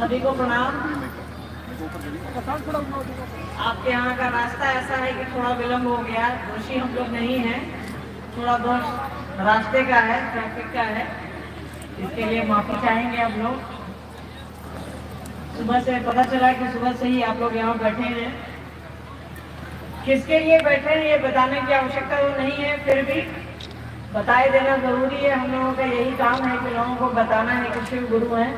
सभी को प्रणाम। आपके यहाँ का रास्ता ऐसा है कि थोड़ा विलम्ब हो गया। दोषी हम लोग नहीं हैं, थोड़ा दोष रास्ते का है, ट्रैफिक का है, इसके लिए माफी चाहेंगे हम लोग। सुबह से पता चला कि सुबह से ही आप लोग यहाँ बैठे हैं। किसके लिए बैठे हैं ये बताने की आवश्यकता तो नहीं है, फिर भी बताए देना जरूरी है। हम लोगों का यही काम है कि लोगों को बताना है कि शिव गुरु हैं।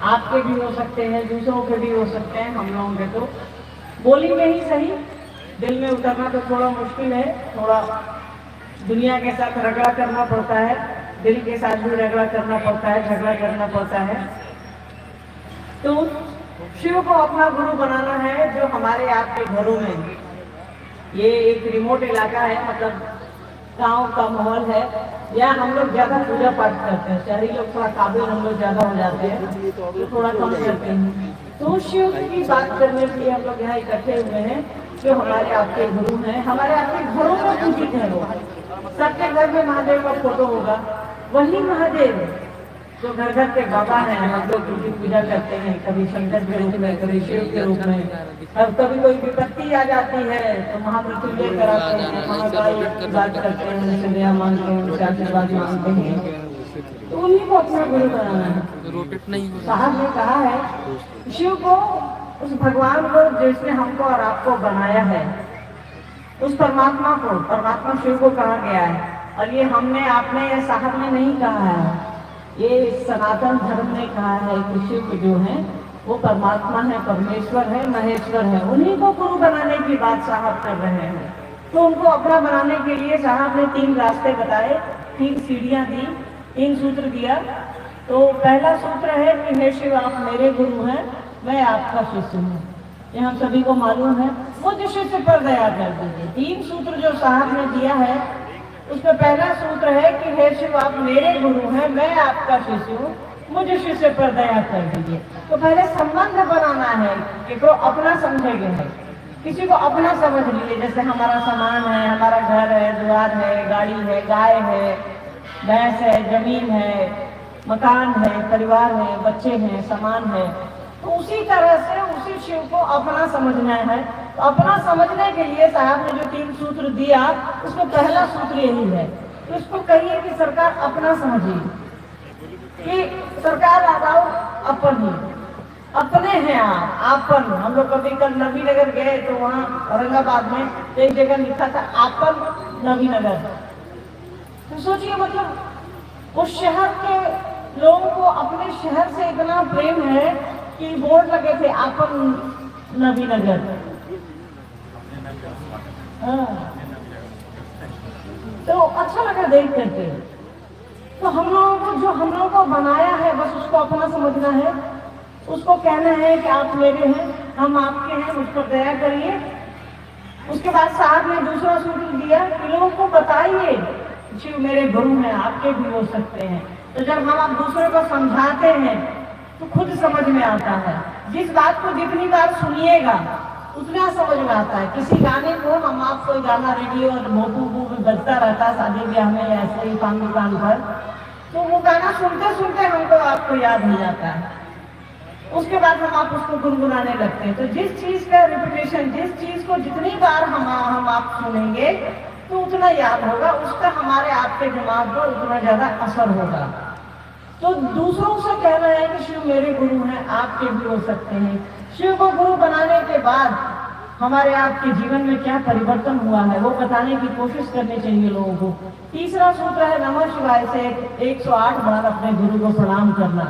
आपके भी हो सकते हैं, दूसरों के भी हो सकते हैं, हम लोगों के तो बोली में ही सही, दिल में उतरना तो थोड़ा मुश्किल है। थोड़ा दुनिया के साथ रगड़ा करना पड़ता है, दिल के साथ भी रगड़ा करना पड़ता है, झगड़ा करना पड़ता है। तो शिव को अपना गुरु बनाना है। जो हमारे आपके घरों में, ये एक रिमोट इलाका है, मतलब गांव का माहौल है, या हम लोग ज्यादा पूजा पाठ करते हैं। शहरी लोग थोड़ा काबिल हम लोग ज्यादा हो जाते हैं, तो थोड़ा कम करते हैं। तो शिव की बात करने के लिए हम लोग यहाँ इकट्ठे हुए हैं, जो हमारे आपके गुरु हैं। हमारे आपके घरों में पूजित है वो, सबके घर में महादेव का फोटो होगा। वही महादेव जो घर घर के बाबा हैं, हम लोग उनकी पूजा करते हैं, कभी शंकर के रूप में, कभी शिव के रूप में। अब कभी कोई विपत्ति आ जाती है तो महामृत्युंजय कराते हैं, महाकाल की बात करते हैं, सूर्या मानते हैं, उनसे आशीर्वाद मांगते हैं। तो उन्हीं को अपना गुरु बनाना है। साहब ने कहा है शिव को, उस भगवान को जिसने हमको और आपको बनाया है, उस परमात्मा को, परमात्मा शिव को कहा गया है। और ये हमने, आपने या साहब ने नहीं कहा है, ये सनातन धर्म ने कहा है कि शिव जो है वो परमात्मा है, परमेश्वर है, महेश्वर है। उन्हीं को गुरु बनाने की बात साहब कर रहे हैं। तो उनको अपना बनाने के लिए साहब ने 3 रास्ते बताए, 3 सीढ़ियां दी, 3 सूत्र दिया। तो पहला सूत्र है कि हे शिव, आप मेरे गुरु हैं, मैं आपका शिष्य हूँ। ये हम सभी को मालूम है। वो जो शिष्य पर दया कर दीजिए। 3 सूत्र जो साहब ने दिया है, उसमें पहला सूत्र है कि हे शिव, आप मेरे गुरु हैं, मैं आपका शिष्य हूँ, मुझे शिष्य पर दया कर दीजिए। तो पहले संबंध बनाना है कि को अपना समझेंगे है, किसी को अपना समझ लीजिए। जैसे हमारा सामान है, हमारा घर है, द्वार है, गाड़ी है, गाय है, भैंस है, जमीन है, मकान है, परिवार है, बच्चे हैं, सामान है। तो उसी तरह से उसी शिव को अपना समझना है। तो अपना समझने के लिए साहब ने जो 3 सूत्र दिया, उसमें पहला सूत्र यही है। तो इसको कहिए कि सरकार अपना समझिए, कि सरकार आदाओ अपन ही, अपने हैं आप, आपन। हम लोग कभी कल नवीनगर गए तो वहाँ औरंगाबाद में एक जगह लिखा था आपन नवीनगर। तो सोचिए, मतलब उस शहर के लोगों को अपने शहर से इतना प्रेम है कि बोर्ड लगे थे आपन नवीनगर। तो अच्छा लगा देख करके। तो हम लोगों को, जो हम लोगों को बनाया है, बस उसको अपना समझना है, उसको कहना है कि आप मेरे हैं, हम आपके हैं, उस पर दया करिए। उसके बाद साहब ने दूसरा सूत्र दिया कि लोगों को बताइए शिव मेरे गुरु हैं, आपके भी हो सकते हैं। तो जब हम आप दूसरे को समझाते हैं तो खुद समझ में आता है। जिस बात को जितनी बार सुनिएगा उतना समझ में आता है। किसी गाने को हम, आप कोई गाना रेडियो और मोटू बजता रहता है शादी ब्याह में, ऐसे ही पान दुकान पर, तो वो गाना सुनते सुनते हमको आपको याद हो जाता है। उसके बाद हम आप उसको गुनगुनाने लगते हैं। तो जिस चीज का रिपीटेशन, जिस चीज को जितनी बार हम आप सुनेंगे तो उतना याद होगा, उसका हमारे आपके दिमाग पर उतना ज्यादा असर होगा। तो दूसरों से कहना है कि शिव मेरे गुरु हैं, आपके भी हो सकते हैं। शिव को गुरु बनाने के बाद हमारे आपके जीवन में क्या परिवर्तन हुआ है वो बताने की कोशिश करनी चाहिए लोगों को। तीसरा सूत्र है नमः शिवाय से 108 बार अपने गुरु को प्रणाम करना।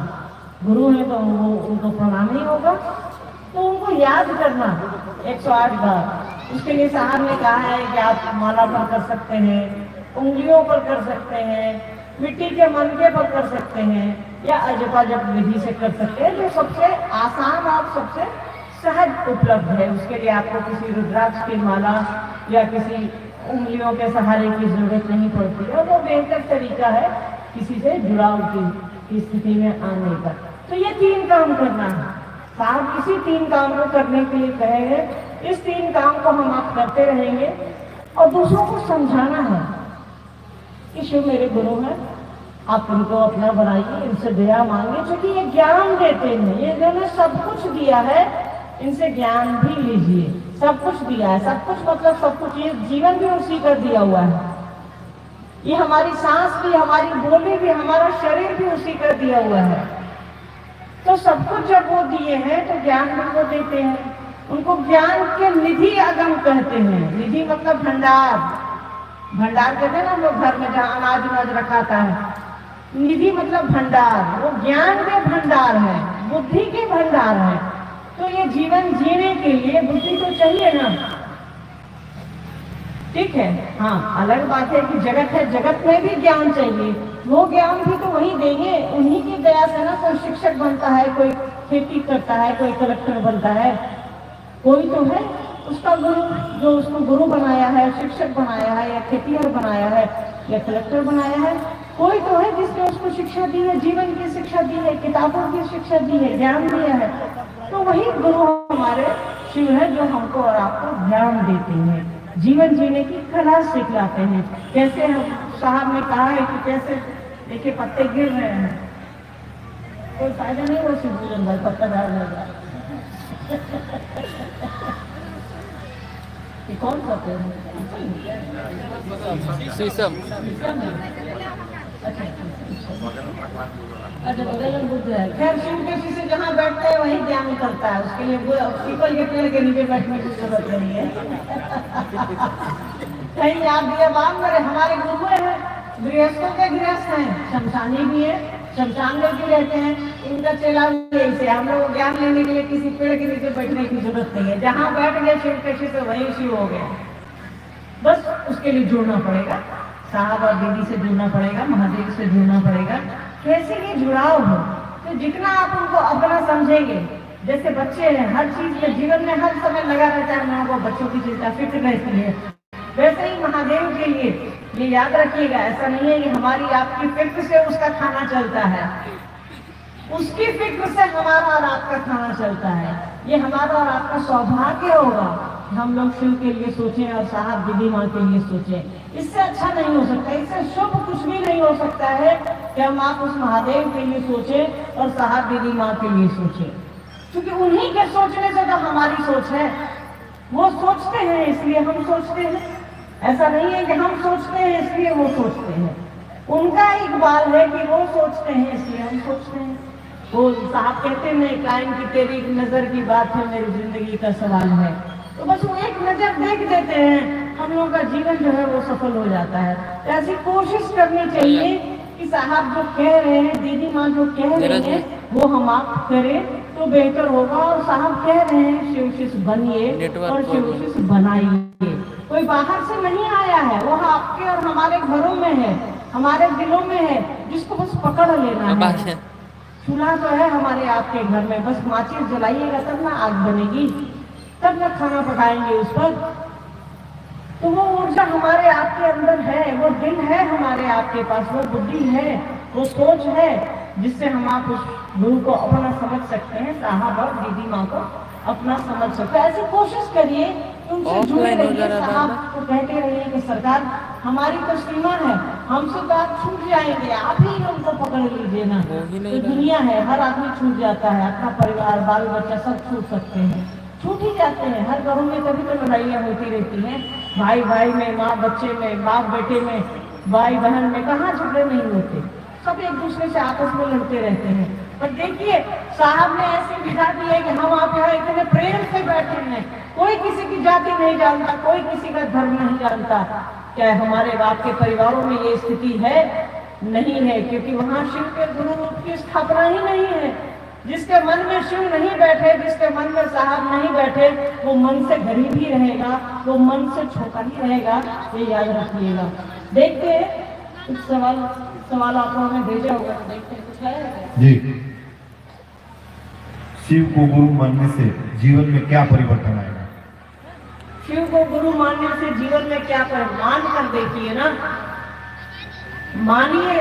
गुरु है तो वो उनको प्रणाम ही होगा, तो उनको याद करना 108 बार। उसके लिए साहब ने कहा है कि आप माला पर कर सकते हैं, उंगलियों पर कर सकते हैं, मिट्टी के मनके पर कर सकते हैं, या अजपा जप विधि से कर सकते हैं, जो सबसे आसान और सबसे सहज उपलब्ध है। उसके लिए आपको किसी रुद्राक्ष की माला या किसी उंगलियों के सहारे की जरूरत नहीं पड़ती है। वो बेहतर तरीका है किसी से जुड़ाव की स्थिति में आने का। तो ये 3 काम करना है। साहब इसी 3 काम को करने के लिए कहे हैं। इस 3 काम को हम आप करते रहेंगे और दूसरों को समझाना है कि शिव मेरे गुरु हैं, आप उनको अपना बनाइए, इनसे दया मांगे, क्योंकि ये ज्ञान देते हैं, ये इन्होंने सब कुछ दिया है, इनसे ज्ञान भी लीजिए। सब कुछ दिया है, सब कुछ मतलब सब कुछ, ये जीवन भी उसी का दिया हुआ है, ये हमारी सांस भी, हमारी बोली भी, हमारा शरीर भी उसी का दिया हुआ है। तो सब कुछ जब वो दिए हैं तो ज्ञान भी वो देते हैं। उनको ज्ञान के निधि अगम कहते हैं। निधि मतलब भंडार, भंडार कहते हैं ना लोग घर में जहाँ अनाज उनाज रखाता है, निधि मतलब भंडार। वो ज्ञान के भंडार है, बुद्धि के भंडार है। तो ये जीवन जीने के लिए बुद्धि तो चाहिए ना, ठीक है। हाँ, अलग बात है कि जगत है, जगत में भी ज्ञान चाहिए, वो ज्ञान भी तो वही देंगे, उन्हीं की दया से ना। कोई शिक्षक बनता है, कोई खेती करता है, कोई कलेक्टर बनता है, कोई तो है उसका गुरु, जो उसको गुरु बनाया है, शिक्षक बनाया है, या खेतीहर बनाया है, या कलेक्टर बनाया है। कोई तो है जिसने उसको शिक्षा दी है, जीवन की शिक्षा दी है, किताबों की शिक्षा दी है, ज्ञान दिया है। तो वही गुरु हमारे शिव है, जो हमको और आपको ज्ञान देते हैं, जीवन जीने की कला सिखलाते हैं। कैसे हम साहब ने कहा है कि कैसे देखिए पत्ते गिर रहे हैं, कोई फायदा नहीं हो शिवभूषण भाई, पत्ता डाल देगा। ये कौन सा पेड़ है? शीशम। अच्छा, बगल में बुद्ध है। खैर, शिव के शीशे जहाँ बैठते हैं वही ज्ञान करता है, उसके लिए पीपल के पेड़ के नीचे बैठने की जरूरत नहीं है। कहीं याद दिया बात मेरे, हमारे गुरु हैं, गृहस्थों के गृहस्थ हैं, शमशानी भी है, शमशान में भी रहते हैं, इनका चेला भी ऐसे। हम लोग ज्ञान लेने के लिए किसी पेड़ के नीचे बैठने की जरूरत नहीं है, जहाँ बैठ गए शिव के शीशे वही शिव हो गया। बस उसके लिए जुड़ना पड़ेगा, साहब और दीदी से जुड़ना पड़ेगा, महादेव से जुड़ना पड़ेगा। कैसे ये जुड़ाव हो, तो जितना आप उनको अपना समझेंगे, जैसे बच्चे हैं, हर चीज में जीवन में हर समय लगा रहता है, हम लोगों को बच्चों की चिंता फिक्र रहती है, वैसे ही महादेव के लिए ये याद रखिएगा, ऐसा नहीं है कि हमारी आपकी फिक्र से उसका खाना चलता है, उसकी फिक्र से हमारा और आपका खाना चलता है। ये हमारा और आपका सौभाग्य होगा, हम लोग शिव के लिए सोचें और साहब दीदी माँ के लिए सोचें। इससे अच्छा नहीं हो सकता, इससे शुभ कुछ भी नहीं हो सकता है कि हम आप उस महादेव के लिए सोचें और साहब दीदी माँ के लिए सोचें, क्योंकि उन्हीं के सोचने से तो हमारी सोच है। वो सोचते हैं इसलिए हम सोचते हैं, ऐसा नहीं है कि हम सोचते हैं इसलिए वो सोचते हैं। उनका इकबाल है कि वो सोचते हैं इसलिए हम सोचते हैं। वो साहब कहते हैं, कायम की तेरी एक नजर की बात है, मेरी जिंदगी का सवाल है। तो बस वो एक नजर देख देते हैं, हम लोगों का जीवन जो है वो सफल हो जाता है। ऐसी कोशिश करनी चाहिए कि साहब जो कह रहे हैं, दीदी माँ जो कह रही है, वो हम आप करें तो बेहतर होगा। और साहब कह रहे हैं शिवशिष्य बनिए और शिवशिष्य बनाइए। कोई बाहर से नहीं आया है, वो आपके और हमारे घरों में है, हमारे दिलों में है, जिसको बस पकड़ लेना है। चूल्हा तो है हमारे आपके घर में, बस माचिस जलाइएगा तब ना आग बनेगी, तब ना खाना पकाएंगे उस पर। तो वो ऊर्जा हमारे आपके अंदर है, वो दिल है हमारे आपके पास, वो बुद्धि है, वो सोच है, जिससे हम आप उस गुरु को अपना समझ सकते हैं, साहब और दीदी माँ को अपना समझ सकते हैं। ऐसी कोशिश करिए, उनसे जुड़े रहिए, साहब को कहते रहिए कि सरकार हमारी तो सीमा है, हमसे तो आप छूट जाएंगे, आप ही हमको पकड़ लीजिए ना। तो दुनिया है, हर आदमी छूट जाता है, अपना परिवार बाल बच्चा सब छूट सकते हैं, छूट ही जाते हैं। हर घरों में कभी तो लड़ाइयाँ होती रहती हैं, भाई भाई में, माँ बच्चे में, बाप बेटे में, भाई बहन में, कहाँ झगड़े नहीं होते, सब एक दूसरे से आपस में लड़ते रहते हैं। पर देखिए साहब ने ऐसी विधा दी है कि हम आप यहाँ इतने प्रेम से बैठे हैं, कोई किसी की जाति नहीं जानता, कोई किसी का धर्म नहीं जानता। क्या हमारे बाप के परिवारों में ये स्थिति है? नहीं है, क्योंकि वहाँ शिव के गुरु रूप की स्थापना ही नहीं है। जिसके मन में शिव नहीं बैठे, जिसके मन में साहब नहीं बैठे, वो मन से गरीब ही रहेगा, वो मन से छोटा ही रहेगा, ये याद रखिएगा। देखते हैं कुछ सवाल आप लोगों ने भेजा होगा, देखते हैं कुछ है जी। शिव को गुरु मानने से जीवन में क्या परिवर्तन आएगा? शिव को गुरु मानने से जीवन में क्या परिवर्तन, मान कर देखिए ना, मानिए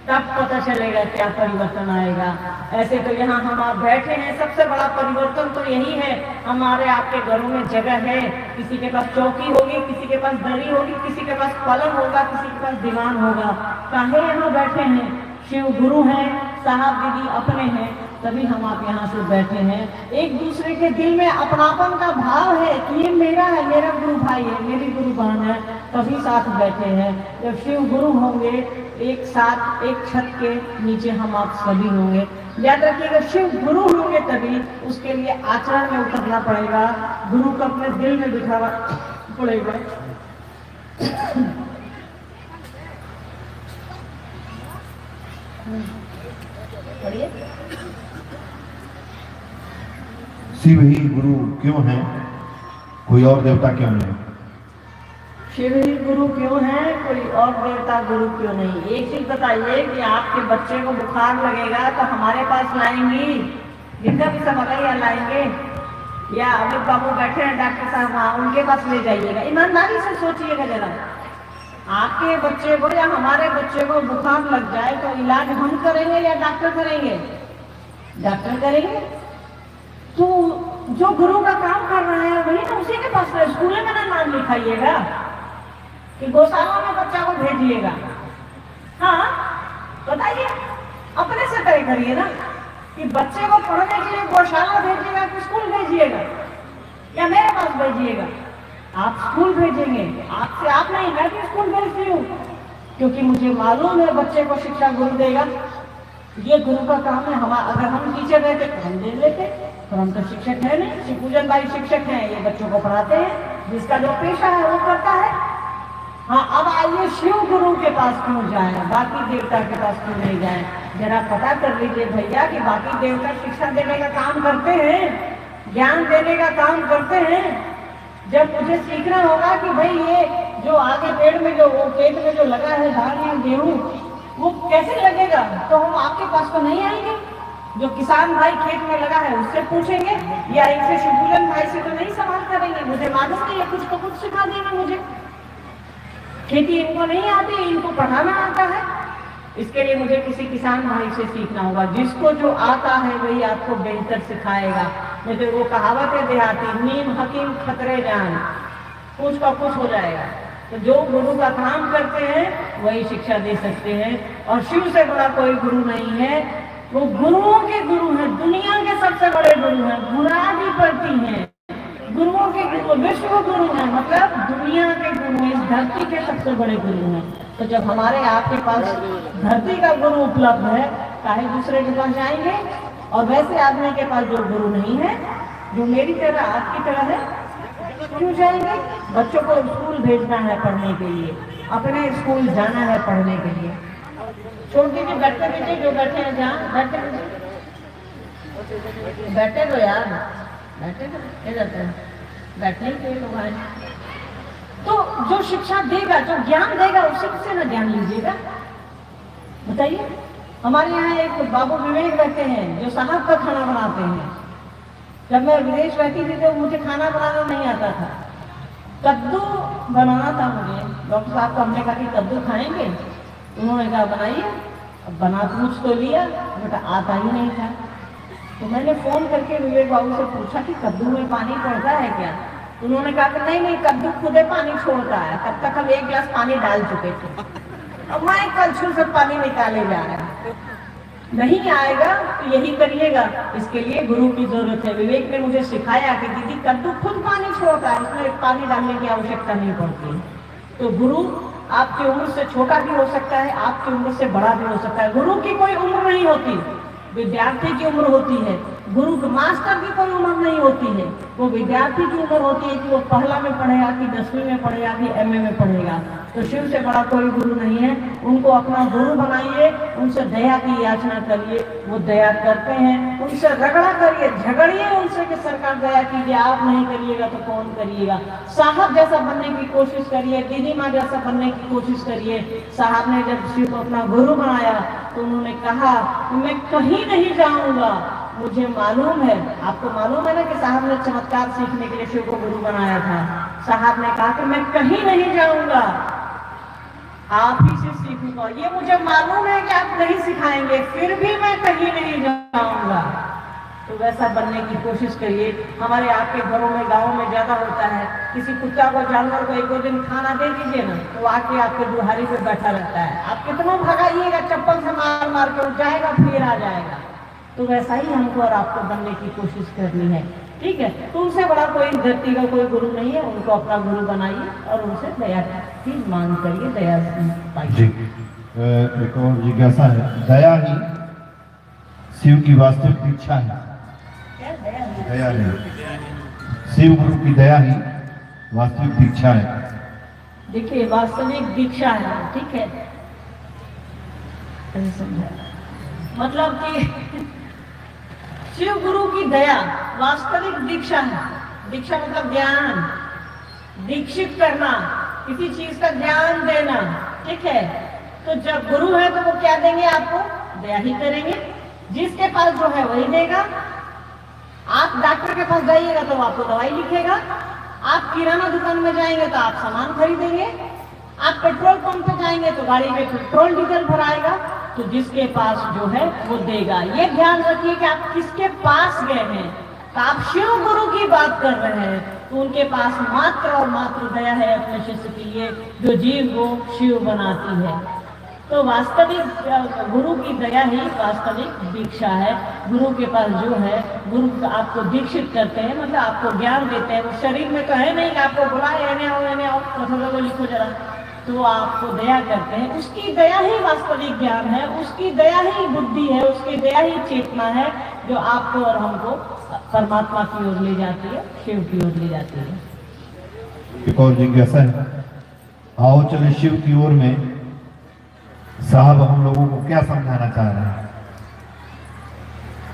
तब पता चलेगा क्या परिवर्तन आएगा। ऐसे तो यहाँ हम आप बैठे हैं, सबसे बड़ा परिवर्तन तो यही है। हमारे आपके घरों में जगह है, किसी के पास चौकी होगी, किसी के पास दरी होगी, किसी के पास पलंग होगा, किसी के पास दीवान होगा। काहे यहाँ बैठे हैं? शिव गुरु हैं, साहब दीदी अपने हैं, तभी हम आप यहाँ से बैठे हैं। एक दूसरे के दिल में अपनापन का भाव है कि ये मेरा है, मेरा गुरु भाई है, मेरी गुरु बहन है, तभी साथ बैठे हैं। जब शिव गुरु होंगे एक साथ एक छत के नीचे हम आप सभी होंगे। याद रखिएगा, शिव गुरु होंगे तभी उसके लिए आचरण में उतरना पड़ेगा, गुरु को अपने दिल में बिठाना पड़ेगा। पढ़िए। शिव ही गुरु क्यों है, कोई और देवता क्यों नहीं? शिव ही गुरु क्यों है, कोई और देवता गुरु क्यों नहीं? एक चीज बताइए कि आपके बच्चे को बुखार लगेगा तो हमारे पास लाएंगी, जिनका भी समझ लाएंगे, या अमित बाबू बैठे हैं डॉक्टर साहब वहाँ, उनके पास ले जाइएगा? ईमानदारी से सोचिएगा जरा। आपके बच्चे को या हमारे बच्चे को बुखार लग जाए तो इलाज हम करेंगे या डॉक्टर करेंगे? डॉक्टर करेंगे। तो जो गुरु का काम कर रहा है वही तो उसी के पास स्कूल में ना नाम लिखाइएगा कि गौशाला में बच्चा को भेजिएगा। हाँ बताइए, अपने से तय करिए ना कि बच्चे को पढ़ने के लिए गौशाला भेजिएगा कि स्कूल भेजिएगा या मेरे पास भेजिएगा? आप स्कूल भेजेंगे, आपसे आप नहीं, मैं भी स्कूल भेजती हूँ, क्योंकि मुझे मालूम है बच्चे को शिक्षा गुरु देगा। ये गुरु का काम है। अगर हम टीचर रहते तो हम दे लेते, पर हम तो शिक्षक है नहीं। शिव पूजन भाई शिक्षक हैं, ये बच्चों को पढ़ाते हैं, जिसका जो पेशा है वो करता है। हाँ, अब आइए शिव गुरु के पास क्यों जाए, बाकी देवता के पास क्यों नहीं जाए? जरा पता कर लीजिए भैया कि बाकी देवता शिक्षा देने का काम करते हैं, ज्ञान देने का काम करते हैं। जब मुझे सीखना होगा कि भाई ये जो आगे पेड़ में जो वो खेत में जो लगा है धान या गेहूं, वो कैसे लगेगा, तो हम आपके पास तो नहीं आएंगे। जो किसान भाई खेत में लगा है उससे पूछेंगे, या इनसे शिवपूजन भाई से तो नहीं सवाल करेंगे। मुझे मालूम नहीं है, कुछ तो कुछ सिखा देना मुझे। खेती इनको नहीं आती, इनको पढ़ाना आता है। इसके लिए मुझे किसी किसान भाई से सीखना होगा। जिसको जो आता है वही आपको बेहतर सिखाएगा। नहीं तो वो कहावत है देहाती, नीम हकीम खतरे जान, कुछ का कुछ हो जाएगा। तो जो गुरु का काम करते हैं वही शिक्षा दे सकते हैं, और शिव से बड़ा कोई गुरु नहीं है। वो गुरुओं के गुरु हैं, दुनिया के सबसे बड़े गुरु हैं, गुणाधिपति हैं, गुरुओं के गुरु, विश्व गुरु हैं, मतलब दुनिया के गुरु, इस धरती के सबसे बड़े गुरु हैं। तो जब हमारे आपके पास धरती का गुरु उपलब्ध है, काहे दूसरे के पास जाएंगे? और वैसे आदमी के पास जो गुरु नहीं है, जो मेरी तरह आपकी तरह है, क्यों जाएंगे? बच्चों को स्कूल भेजना है पढ़ने के लिए, अपने स्कूल जाना है पढ़ने के लिए। छोड़ दीजिए, बैठते दीजिए, जो बैठे हैं जहाँ बैठते दीजिए, बैठे तो यार, बैठे तो बैठने के लोग आए। तो जो शिक्षा देगा, जो ज्ञान देगा, उससे किससे ना ज्ञान लीजिएगा? बताइए। हमारे यहाँ एक बाबू विवेक रहते हैं जो साहब का खाना बनाते हैं। जब मैं विदेश रहती थी तो मुझे खाना बनाना नहीं आता था। कद्दू बनाना था मुझे। डॉक्टर साहब को हमने कहा कि कद्दू खाएंगे, उन्होंने कहा बनाइए। अब बना पूछ तो लिया, बेटा आता ही नहीं था। तो मैंने फोन करके विवेक बाबू से पूछा कि कद्दू में पानी पड़ता है क्या? उन्होंने कहा कि नहीं नहीं, कद्दू खुद ही पानी छोड़ता है। तब तक हम 1 गिलास पानी डाल चुके थे, अब मैं कलछुल से पानी निकाले जा रहा है। नहीं आएगा तो यही करिएगा। इसके लिए गुरु की जरूरत है। विवेक ने मुझे सिखाया कि दीदी कद्दू खुद पानी छोड़ता है, इसमें पानी डालने की आवश्यकता नहीं पड़ती। तो गुरु आपकी उम्र से छोटा भी हो सकता है, आपकी उम्र से बड़ा भी हो सकता है। गुरु की कोई उम्र नहीं होती, विद्यार्थी की उम्र होती है। गुरु मास्टर की कोई उम्र नहीं होती है, वो विद्यार्थी की उम्र होती है कि वो पहला में पढ़ेगा कि 10वीं में पढ़ेगा कि MA में पढ़ेगा। तो शिव से बड़ा कोई गुरु नहीं है। उनको अपना गुरु बनाइए, उनसे दया की याचना करिए, वो दया करते हैं। उनसे रगड़ा करिए, झगड़िए उनसे कि सरकार दया कीजिए, आप नहीं करिएगा तो कौन करिएगा। साहब जैसा बनने की कोशिश करिए, दीदी माँ जैसा बनने की कोशिश करिए। साहब ने जब शिव को अपना गुरु बनाया तो उन्होंने कहा कि मैं कहीं नहीं जाऊंगा, मुझे मालूम है। आपको मालूम है ना कि साहब ने चमत्कार सीखने के लिए शिव को गुरु बनाया था। साहब ने कहा कि मैं कहीं नहीं जाऊंगा, आप ही से सीख ये मुझे मालूम है कि आप नहीं सिखाएंगे, फिर भी मैं कहीं नहीं जाऊंगा। तो वैसा बनने की कोशिश करिए। हमारे आपके घरों में, गाँव में ज्यादा होता है, किसी कुत्ता को, जानवर को एक दो दिन खाना दे दीजिए ना, तो आके आपके दुहारी पे बैठा रहता है। आप कितना भगाइएगा, चप्पल से मार मार के उठ जाएगा, फिर आ जाएगा। तो वैसा ही हमको और आपको बनने की कोशिश करनी है, ठीक है। तो उनसे बड़ा कोई धरती का कोई गुरु नहीं है, उनको अपना गुरु बनाइए और उनसे दया की मांग करिए, दया पाइए। एक और जिज्ञासा है, दया ही शिव की वास्तविक दीक्षा है? दया नहीं, शिव गुरु की दया ही वास्तविक दीक्षा है। देखिए, वास्तविक दीक्षा है, ठीक है, समझा, मतलब कि शिव गुरु की दया वास्तविक दीक्षा है। दीक्षा मतलब ज्ञान, दीक्षित करना, किसी चीज का ज्ञान देना, ठीक है। तो जब गुरु है तो वो क्या देंगे आपको? दया ही करेंगे। जिसके पास जो है वही देगा। आप डॉक्टर के पास जाइएगा तो आपको दवाई लिखेगा, आप किराना दुकान में जाएंगे तो आप सामान खरीदेंगे, आप पेट्रोल पंप पे जाएंगे तो गाड़ी में पेट्रोल डीजल भराएगा। तो जिसके पास जो है वो देगा। ये ध्यान रखिए कि आप किसके पास गए हैं। तो आप शिव गुरु की बात कर रहे हैं तो उनके पास मात्र और मात्र दया है अपने शिष्य के लिए, जो जीव को शिव बनाती है। तो वास्तविक गुरु की दया ही वास्तविक दीक्षा है। गुरु के पास जो है, गुरु आपको दीक्षित करते हैं, मतलब आपको ज्ञान देते हैं। वो शरीर में तो है नहीं कि आपको बुलाए, एने आओ कथों लिखो जरा, तो वो आपको दया करते हैं। उसकी दया ही वास्तविक ज्ञान है, उसकी दया ही बुद्धि है, उसकी दया ही चेतना है, जो आपको और हमको परमात्मा की ओर ले जाती है, शिव की ओर ले जाती है। एक और जिज्ञासा है, आओ चले शिव की ओर में साहब हम लोगों को क्या समझाना चाह रहे हैं?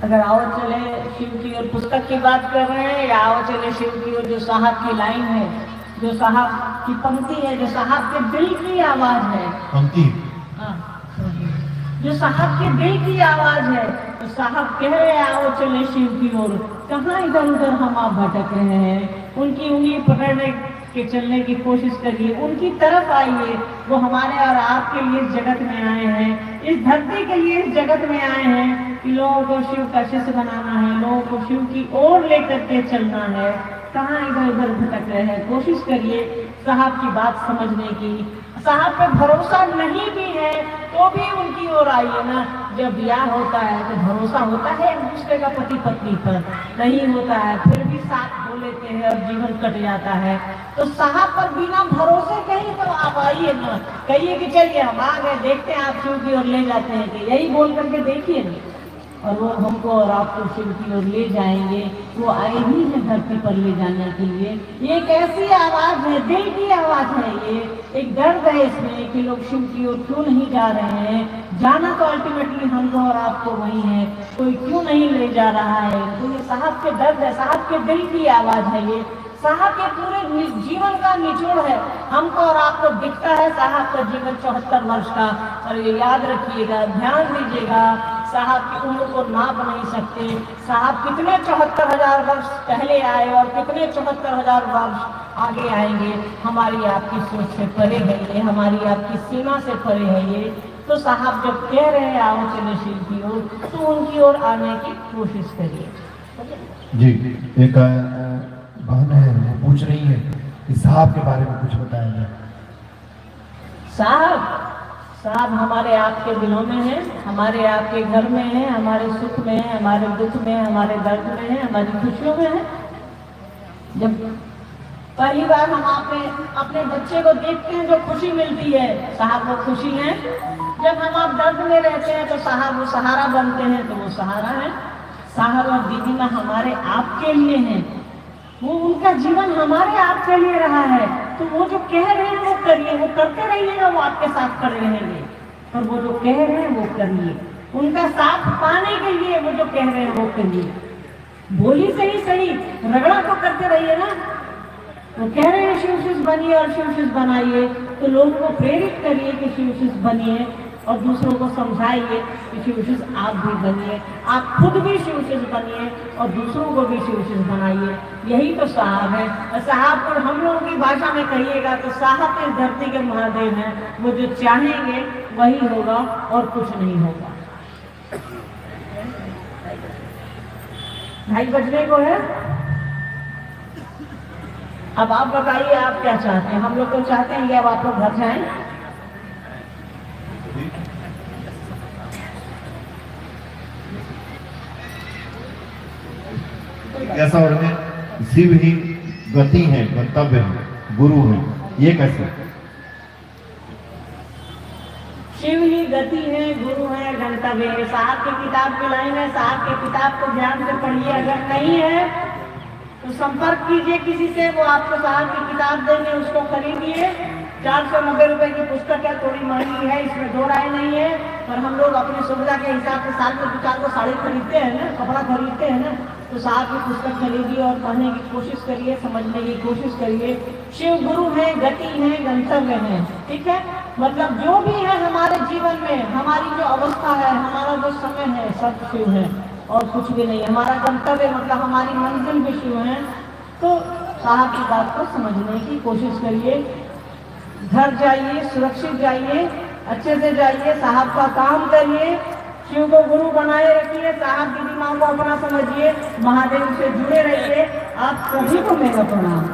अगर आओ चले शिव की ओर पुस्तक की बात कर रहे हैं, या आओ चले शिव की ओर जो साहब की लाइन है, जो साहब की पंक्ति है, जो साहब के दिल की आवाज है, पंक्ति, जो साहब के दिल की आवाज है, तो साहब कह रहे हैं आओ चले शिव की ओर। कहाँ इधर उधर हम आप भटक रहे हैं, उनकी उंगली पकड़ने के चलने की कोशिश करिए, उनकी तरफ आइए। वो हमारे और आपके लिए इस जगत में आए हैं, इस धरती के लिए इस जगत में आए हैं कि लोगों को शिव का शिष्य बनाना है, लोगों को शिव की ओर लेकर के चलना है। कहाँ इधर उधर भटक रहे हैं, कोशिश करिए साहब की बात समझने की। साहब पे भरोसा नहीं भी है तो भी उनकी ओर आइए ना। जब ब्याह होता है तो भरोसा होता है एक दूसरे का पति पत्नी पर, नहीं होता है फिर भी साथ हो लेते हैं और जीवन कट जाता है। तो साहब पर बिना भरोसे कहीं तो आप आइए ना, कहिए कि चलिए हम आ गए, देखते हैं आप शिव की ओर ले जाते हैं कि, यही बोल करके देखिए ना, और वो हमको और आपको शिव की ओर ले जाएंगे। वो आए ही है धरती पर ले जाने के लिए। ये एक ऐसी आवाज है, दिल की आवाज है, ये एक दर्द है इसमें कि लोग शिव की ओर क्यों नहीं जा रहे हैं। जाना तो अल्टीमेटली हमको और आपको वही है, कोई क्यों नहीं ले जा रहा है। तो ये साहब के दर्द है, साहब के दिल की आवाज है, ये साहब के पूरे जीवन का निचोड़ है। हमको और आपको दिखता है साहब का जीवन 74 वर्ष का, और ये याद रखिएगा, ध्यान दीजिएगा, साहब की उम्र को नाप नहीं सकते। साहब कितने 74,000 वर्ष पहले आए और कितने 74,000 वर्ष आगे आएंगे, हमारी आपकी सोच से परे है ये, हमारी आपकी सीमा से परे है ये। तो साहब जब कह रहे हैं आओ चले शिव की ओर, तो उनकी ओर आने की कोशिश करिए। जी, एक बहन है, वो पूछ रही है कि साहब के बारे में कुछ बताया जाए। साहब हमारे आपके दिलों में है, हमारे आपके घर में है, हमारे सुख में है, हमारे दुख में है, हमारे दर्द में है, हमारी खुशियों में है। जब पहली बार हम अपने बच्चे को देखते हैं जो खुशी मिलती है, साहब वो खुशी है। जब हम आप दर्द में रहते हैं तो साहब वो सहारा बनते हैं, तो वो सहारा है। साहब और दीदी माँ हमारे आपके लिए हैं, वो उनका जीवन हमारे आपके लिए रहा है। तो वो जो कह रहे हैं वो करिए, वो करते रहिएगा, वो आपके साथ खड़े रहेंगे। और वो जो कह रहे हैं वो करिए, उनका साथ पाने के लिए वो जो कह रहे हैं वो करिए। बोली से ही सही, रगड़ा तो करते रहिए ना। वो कह रहे हैं शिवशिष बनिए और शिवशिष बनाइए, तो लोगों को प्रेरित करिए कि शिवशिष बनिए और दूसरों को समझाइए कि शिवशिष आप भी बनिए, आप खुद भी शिवशिष बनिए और दूसरों को भी शिवशिष बनाइए। यही तो साहब है। साहब को हम लोगों की भाषा में कहिएगा तो साहब इस धरती के महादेव हैं। वो जो चाहेंगे वही होगा और कुछ नहीं होगा। 2:30 बजने को है। अब आप बताइए आप क्या चाहते हैं। हम लोग तो चाहते हैं कि अब आप लोग घर जाएं। जिज्ञासा और में शिव ही गति है, गंतव्य है, गुरु है, ये कैसे? शिव ही गति है, गुरु है, गंतव्य है। साहब की किताब की लाइन है, साहब की किताब को ध्यान से पढ़िए। अगर नहीं है तो संपर्क कीजिए किसी से, वो आपको साहब की किताब देंगे, उसको खरीदिए। 490 रुपए की पुस्तक है, थोड़ी महंगी है, इसमें दो राय नहीं है, पर हम लोग अपनी सुविधा के हिसाब से साल में 2-4 को साड़ी खरीदते हैं ना, कपड़ा खरीदते हैं ना, तो साहब की पुस्तक खरीदिए और पढ़ने की कोशिश करिए, समझने की कोशिश करिए। शिव गुरु है, गति है, गंतव्य है। ठीक है, मतलब जो भी है हमारे जीवन में, हमारी जो अवस्था है, हमारा जो समय है, सब शिव है और कुछ भी नहीं। हमारा गंतव्य मतलब हमारी मंजिल भी शिव है। तो साहब की बात को समझने की कोशिश करिए। घर जाइए, सुरक्षित जाइए, अच्छे से जाइए, साहब का काम करिए, शिव को गुरु बनाए रखिए, साहब की दिमाग को अपना समझिए, महादेव से जुड़े रहिए। आप सभी को मेरा प्रणाम।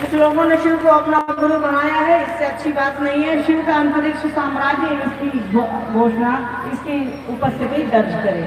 कुछ लोगों ने शिव को अपना गुरु बनाया है, इससे अच्छी बात नहीं है। शिव का अंतरिक्ष साम्राज्य इसकी घोषणा इसकी उपस्थिति दर्ज करें।